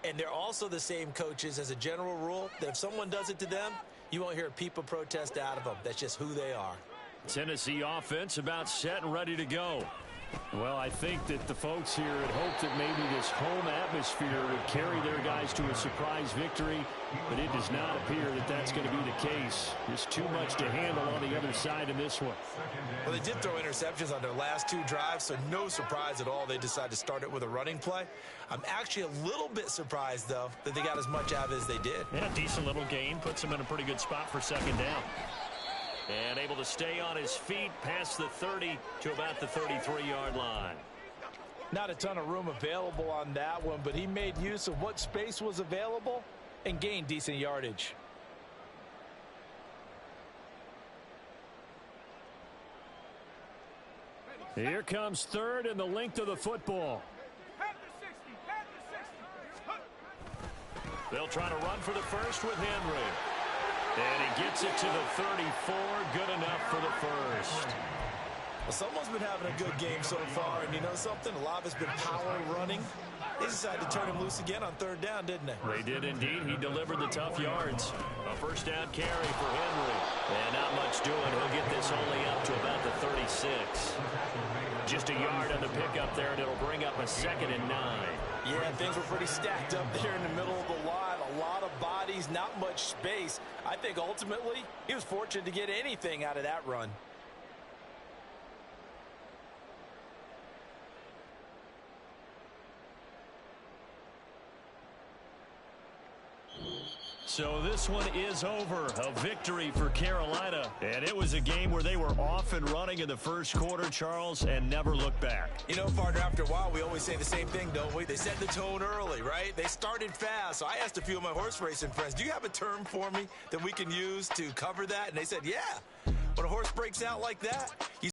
And they're also the same coaches as a general rule that if someone does it to them, you won't hear a peep of protest out of them. That's just who they are. Tennessee offense about set and ready to go. Well, I think that the folks here had hoped that maybe this home atmosphere would carry their guys to a surprise victory, but it does not appear that that's going to be the case. Just too much to handle on the other side in this one. Well, they did throw interceptions on their last 2 drives, so no surprise at all they decided to start it with a running play. I'm actually a little bit surprised, though, that they got as much out of it as they did. Yeah, decent little gain. Puts them in a pretty good spot for 2nd down. And able to stay on his feet past the 30 to about the 33-yard line. Not a ton of room available on that one, but he made use of what space was available and gained decent yardage. Here comes 3rd and the length of the football. They'll try to run for the first with Henry. And he gets it to the 34. Good enough for the first. Well, someone's been having a good game so far, and you know something? A lot of it's been power running. They decided to turn him loose again on 3rd down, didn't they? They did indeed. He delivered the tough yards. A 1st down carry for Henry. And not much doing. He'll get this only up to about the 36. Just a yard on the pickup there, and it'll bring up a 2nd and 9. Yeah, things were pretty stacked up there in the middle of the line. A lot of bodies, not much space. I think ultimately he was fortunate to get anything out of that run. So this one is over. A victory for Carolina. And it was a game where they were off and running in the first quarter, Charles, and never looked back. You know, partner, after a while, we always say the same thing, don't we? They set the tone early, right? They started fast. So I asked a few of my horse racing friends, do you have a term for me that we can use to cover that? And they said, yeah. When a horse breaks out like that, you